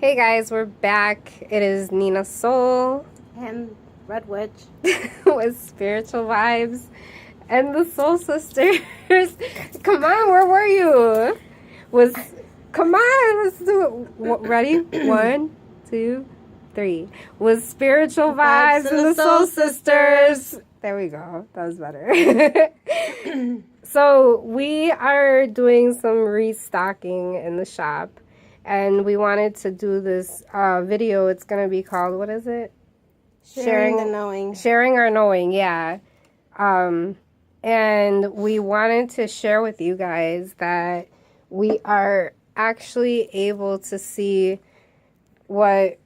Hey guys, we're back. It is Nina Soul And Red Witch. with Spiritual Vibes and the Soul Sisters. Come on, where were you? Come on, let's do it. Ready? 1, 2, 3. With Spiritual Vibes and the Soul Sisters. There we go. That was better. So we are doing some restocking in the shop. And we wanted to do this video. It's going to be called, what is it? Sharing the knowing. Sharing our knowing, yeah. And we wanted to share with you guys that we are actually able to see what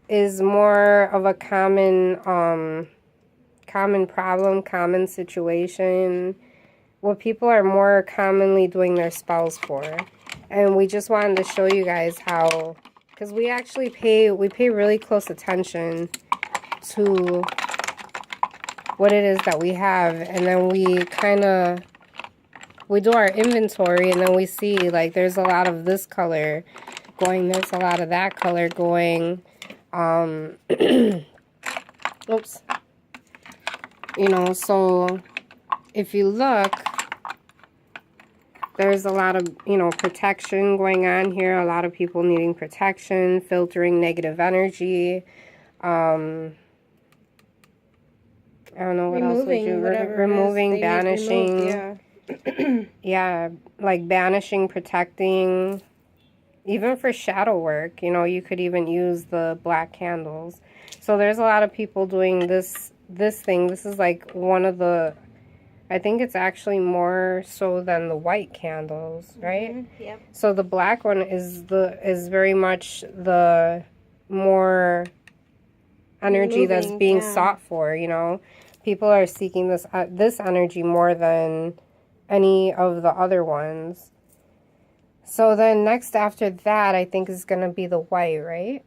is more of a common problem, common situation, what people are more commonly doing their spells for. And we just wanted to show you guys how, because we actually pay really close attention to what it is that we have, and then we do our inventory, and then we see like there's a lot of this color going, there's a lot of that color going, oops, you know, so if you look, there's a lot of, you know, protection going on here. A lot of people needing protection, filtering negative energy. I don't know what else would you... Removing, banishing. Yeah, like banishing, protecting. Even for shadow work, you know, you could even use the black candles. So there's a lot of people doing this thing. This is like one of the... I think it's actually more so than the white candles, right? Mm-hmm. Yep. So the black one is very much the more energy that's being sought for, you know. People are seeking this energy more than any of the other ones. So then next after that, I think is going to be the white, right?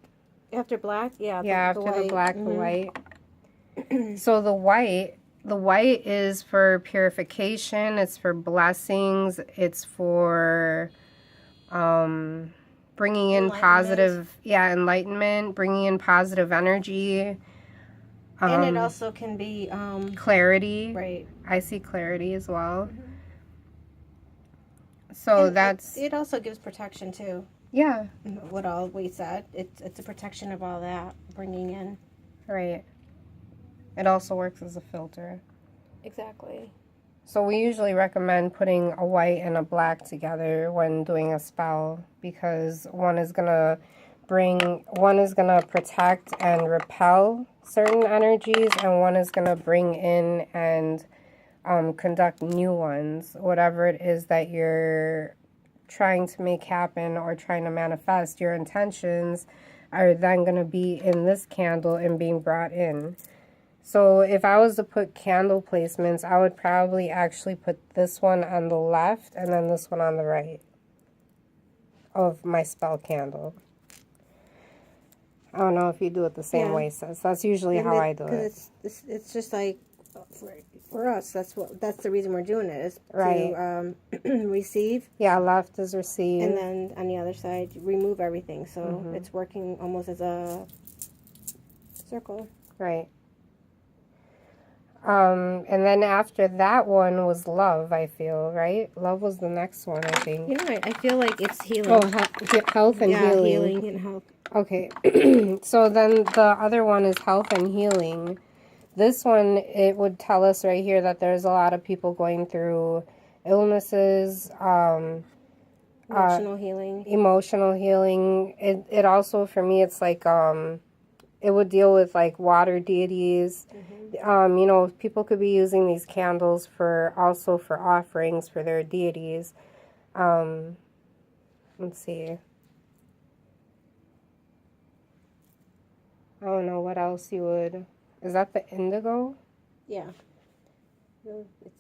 After black? Yeah. Yeah, after the black, the white. So the white is for purification, it's for blessings, it's for bringing in positive, enlightenment, bringing in positive energy. And it also can be clarity. Right. I see clarity as well. So and it also gives protection too. Yeah. What all we said, it's a protection of all that bringing in. Right. It also works as a filter. Exactly. So we usually recommend putting a white and a black together when doing a spell, because one is going to protect and repel certain energies, and one is going to bring in and conduct new ones. Whatever it is that you're trying to make happen or trying to manifest, your intentions are then going to be in this candle and being brought in. So if I was to put candle placements, I would probably actually put this one on the left and then this one on the right of my spell candle. I don't know if you do it the same way, sis. That's usually how I do it. It's just like, for us, that's the reason we're doing it, is to receive. Yeah, left is receive. And then on the other side, remove everything. So it's working almost as a circle. Right. And then after that one was love, I feel, right? Love was the next one, I think. You know, I feel like it's healing. Oh, health and healing. Yeah, healing and health. Okay. So then the other one is health and healing. This one, it would tell us right here that there's a lot of people going through illnesses, emotional healing. Emotional healing. It also, for me, it's like, it would deal with like water deities. You know, people could be using these candles for offerings for their deities. Let's see. I don't know what else you would... Is that the indigo? Yeah.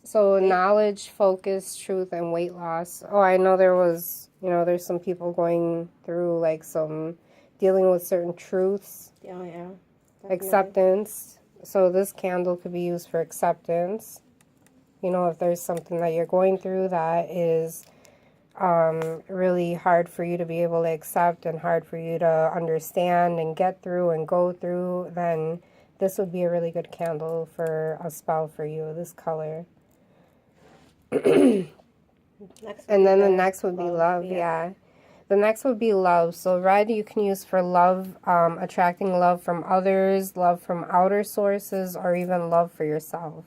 So knowledge, focus, truth, and weight loss. Oh, I know there was, you know, there's some people going through like some dealing with certain truths. Oh, yeah. Definitely. Acceptance. So this candle could be used for acceptance. You know, if there's something that you're going through that is really hard for you to be able to accept and hard for you to understand and get through and go through, then this would be a really good candle for a spell for you, this color. And then the next would be love, yeah. The next would be love. So red you can use for love, attracting love from others, love from outer sources, or even love for yourself.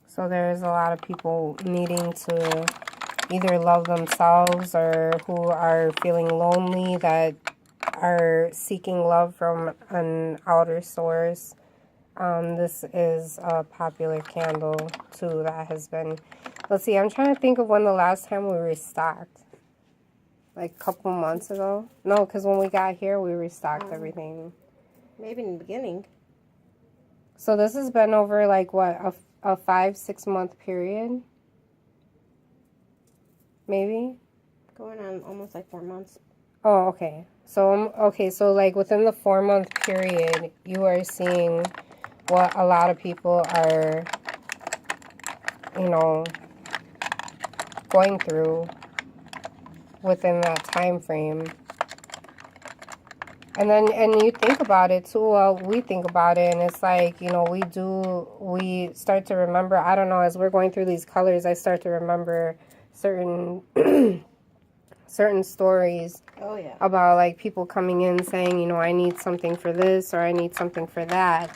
So there's a lot of people needing to either love themselves or who are feeling lonely that are seeking love from an outer source. This is a popular candle too that has been... Let's see, I'm trying to think of when the last time we restocked. Like a couple months ago? No, because when we got here, we restocked everything. Maybe in the beginning. So this has been over like what, a 5-6 month period? Maybe? Going on almost like 4 months. Oh, okay. So, so like within the 4-month period, you are seeing what a lot of people are, you know, going through within that time frame. And then, and you think about it too, well, we think about it, and it's like, you know, we start to remember, I don't know, as we're going through these colors, I start to remember certain certain stories. Oh, yeah. About like people coming in saying, you know, I need something for this or I need something for that.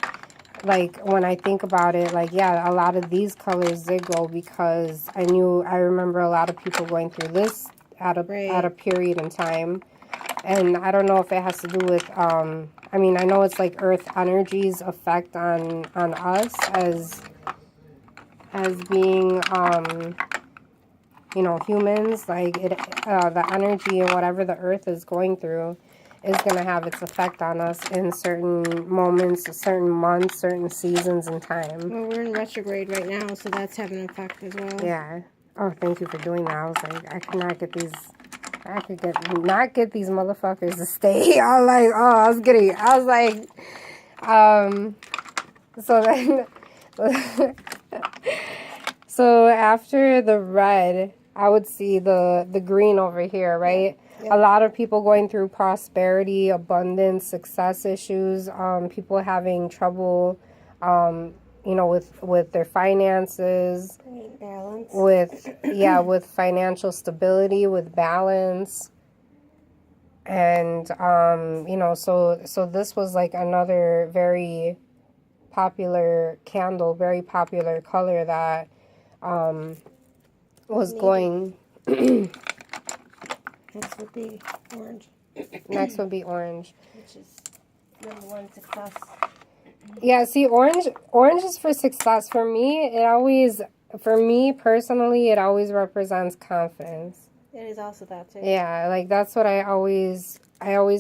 Like when I think about it, like, yeah, a lot of these colors did go because I remember a lot of people going through this at a period in time. And I don't know if it has to do with, I mean, I know it's like earth energies effect on us as being, you know, humans, like it, the energy and whatever the earth is going through is going to have its effect on us in certain moments, certain months, certain seasons and time. Well, we're in retrograde right now, so that's having an effect as well. Yeah. Oh, thank you for doing that. I was like, I could not get these motherfuckers to stay. I was like, so then, so after the red, I would see the green over here, right? Yep. A lot of people going through prosperity, abundance, success issues, people having trouble, you know, with their finances, balance, with financial stability, with balance. And, you know, so this was like another very popular candle, very popular color that, was going... Next would be orange. Next would be orange. Which is number one, success. Yeah, see, orange is for success. For me personally, it always represents confidence. It is also that too. Yeah, like that's what I always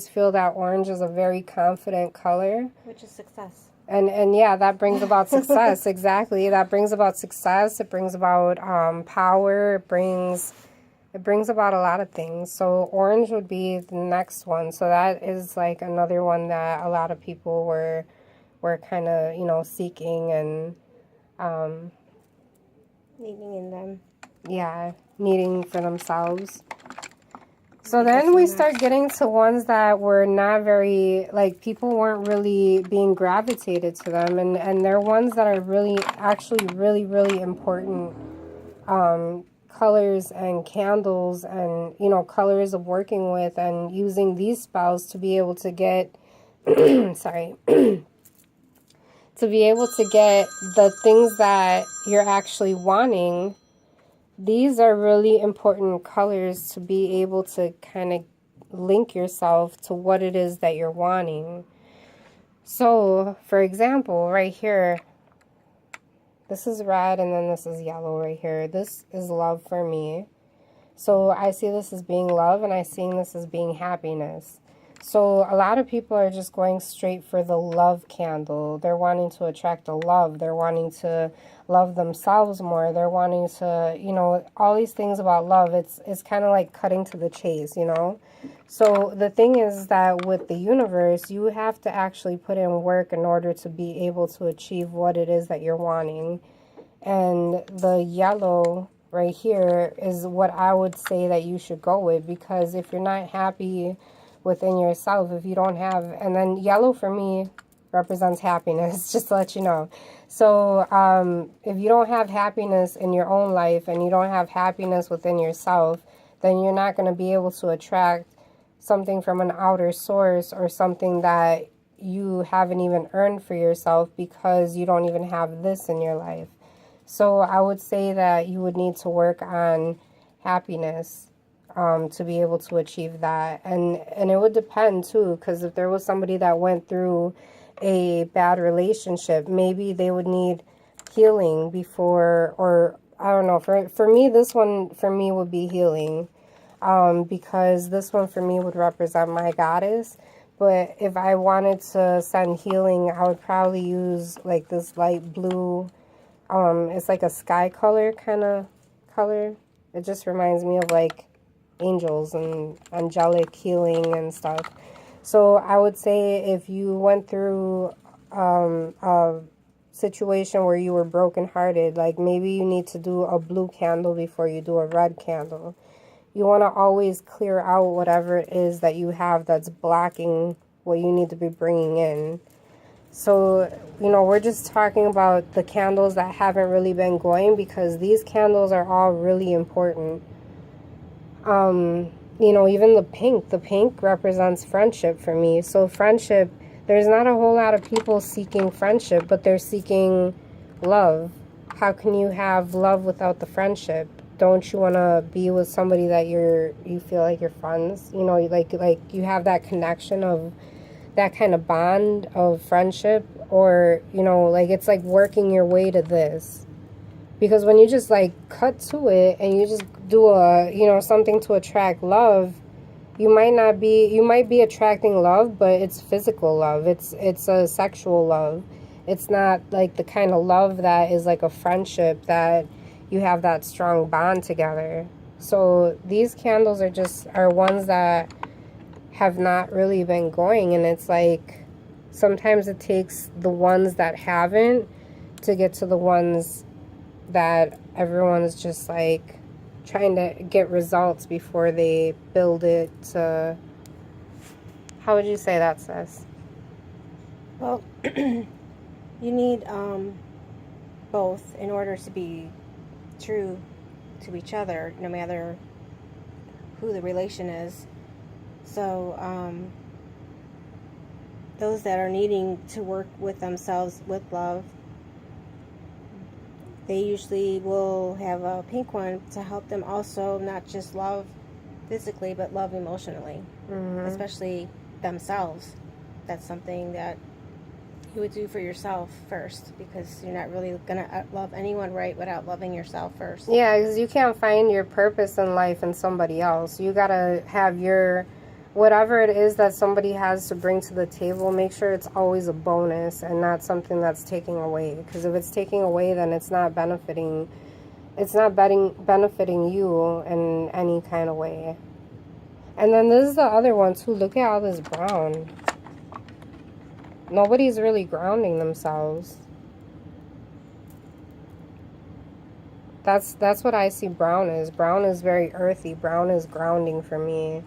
feel that orange is a very confident color. Which is success. And yeah, that brings about success. Exactly. That brings about success. It brings about power. It brings about a lot of things. So orange would be the next one. So that is like another one that a lot of people were kind of, you know, seeking and needing in them. Yeah, needing for themselves. So then we start getting to ones that were not very, like, people weren't really being gravitated to them. And they're ones that are really, actually really, really important colors and candles and, you know, colors of working with and using these spells to be able to get, sorry, to be able to get the things that you're actually wanting. These are really important colors to be able to kind of link yourself to what it is that you're wanting. So, for example, right here, this is red and then this is yellow right here. This is love for me. So I see this as being love and I'm seeing this as being happiness. So a lot of people are just going straight for the love candle. They're wanting to attract a love. They're wanting to love themselves more. They're wanting to, you know, all these things about love. It's kind of like cutting to the chase, you know. So the thing is that with the universe, you have to actually put in work in order to be able to achieve what it is that you're wanting. And the yellow right here is what I would say that you should go with, because if you're not happy within yourself, if you don't have, and then yellow for me represents happiness, just to let you know. So if you don't have happiness in your own life and you don't have happiness within yourself, then you're not going to be able to attract something from an outer source or something that you haven't even earned for yourself, because you don't even have this in your life. So I would say that you would need to work on happiness to be able to achieve that. And it would depend too, because if there was somebody that went through a bad relationship, maybe they would need healing before, or I don't know. For me, this one for me would be healing, because this one for me would represent my goddess. But if I wanted to send healing, I would probably use like this light blue. It's like a sky color kind of color. It just reminds me of like angels and angelic healing and stuff. So I would say if you went through a situation where you were brokenhearted, like maybe you need to do a blue candle before you do a red candle. You want to always clear out whatever it is that you have that's blocking what you need to be bringing in. So, we're just talking about the candles that haven't really been going, because these candles are all really important. Even the pink represents friendship for me. So friendship, there's not a whole lot of people seeking friendship, but they're seeking love. How can you have love without the friendship? Don't you want to be with somebody that you feel like you're friends? Like you have that connection of that kind of bond of friendship, or like it's like working your way to this. Because when you just like cut to it and you just do something to attract love, you might be attracting love, but it's physical love. It's a sexual love. It's not like the kind of love that is like a friendship, that you have that strong bond together. So these candles are ones that have not really been going, and it's like sometimes it takes the ones that haven't to get to the ones that everyone's just like trying to get results before they build it to. How would you say that, sis? Well, you need both in order to be true to each other, no matter who the relation is. So those that are needing to work with themselves with love, they usually will have a pink one to help them also not just love physically, but love emotionally, especially themselves. That's something that you would do for yourself first, because you're not really going to love anyone right without loving yourself first. Yeah, because you can't find your purpose in life in somebody else. You got to have your, whatever it is that somebody has to bring to the table, make sure it's always a bonus and not something that's taking away. Because if it's taking away, then it's not benefiting you in any kind of way. And then this is the other one too. Look at all this brown. Nobody's really grounding themselves. That's what I see brown is. Brown is very earthy. Brown is grounding for me.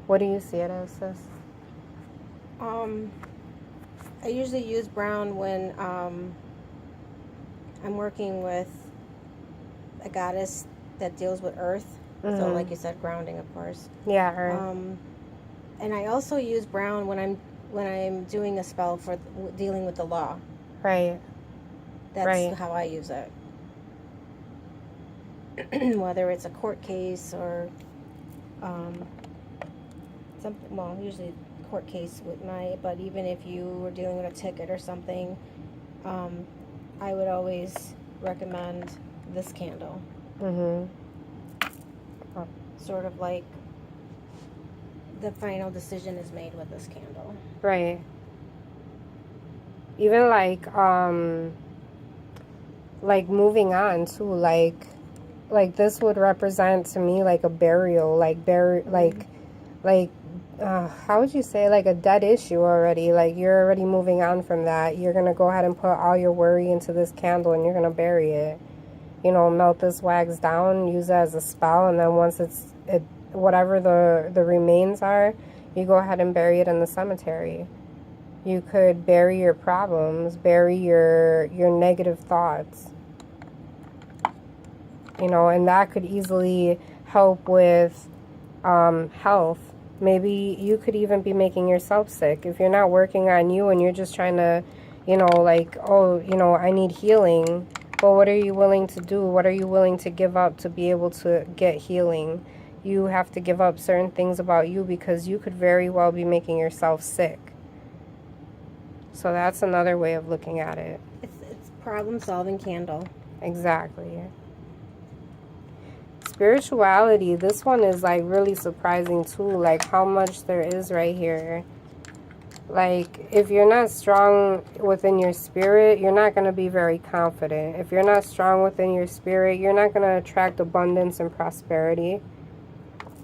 What do you see it as, sis? I usually use brown when I'm working with a goddess that deals with earth. So like you said, grounding, of course. Yeah, earth. And I also use brown when I'm doing a spell for dealing with the law. Right. That's how I use it. Whether it's a court case or something, well, usually court case but even if you were dealing with a ticket or something, I would always recommend this candle. Sort of like the final decision is made with this candle. Right. Even like moving on too, like this would represent to me like a burial, like how would you say, like a dead issue already. Like you're already moving on from that. You're going to go ahead and put all your worry into this candle and you're going to bury it. You know, melt this wax down, use it as a spell, and then once whatever the remains are, you go ahead and bury it in the cemetery. You could bury your problems, bury your negative thoughts. You know, and that could easily help with health. Maybe you could even be making yourself sick. If you're not working on you and you're just trying to, you know, like, oh, you know, I need healing. Well, what are you willing to do? What are you willing to give up to be able to get healing? You have to give up certain things about you because you could very well be making yourself sick. So that's another way of looking at it. It's problem-solving candle. Exactly. Spirituality, this one is like really surprising too, like how much there is right here. Like if you're not strong within your spirit, you're not going to be very confident. If you're not strong within your spirit, you're not going to attract abundance and prosperity.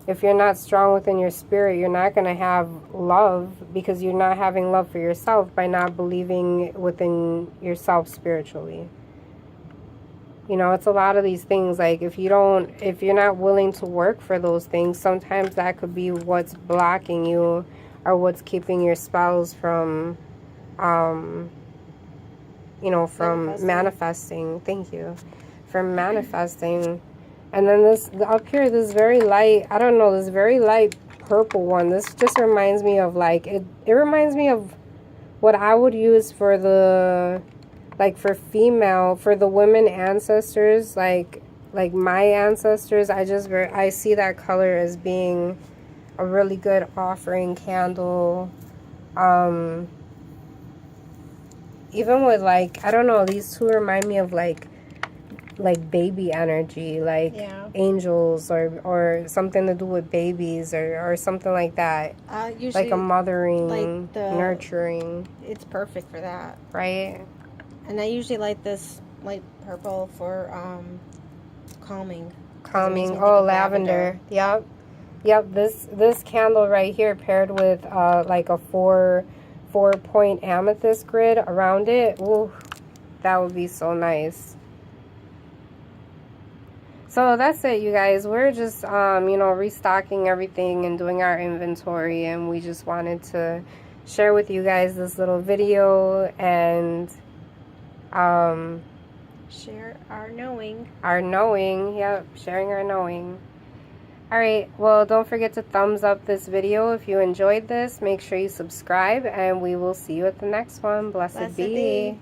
If you're not strong within your spirit, you're not going to have love because you're not having love for yourself by not believing within yourself spiritually. You know, it's a lot of these things. Like if you're not willing to work for those things, sometimes that could be what's blocking you or what's keeping your spells from, you know, from manifesting. Thank you. From manifesting. And then this, up here, this very light, I don't know, this very light purple one. This just reminds me of like, it reminds me of what I would use for the, like for the women ancestors, like my ancestors. I see that color as being a really good offering candle. Even with like, I don't know, these two remind me of like baby energy, like angels or something to do with babies or something like that. Usually, like a mothering, like nurturing. It's perfect for that. Right? And I usually like this light purple for calming. Calming. Oh, lavender. Yep. This candle right here paired with like a 4-point amethyst grid around it. Ooh, that would be so nice. So that's it, you guys. We're just, you know, restocking everything and doing our inventory. And we just wanted to share with you guys this little video and share our knowing. Yep, sharing our knowing. Alright, well, don't forget to thumbs up this video if you enjoyed this. Make sure you subscribe, and we will see you at the next one. Blessed be.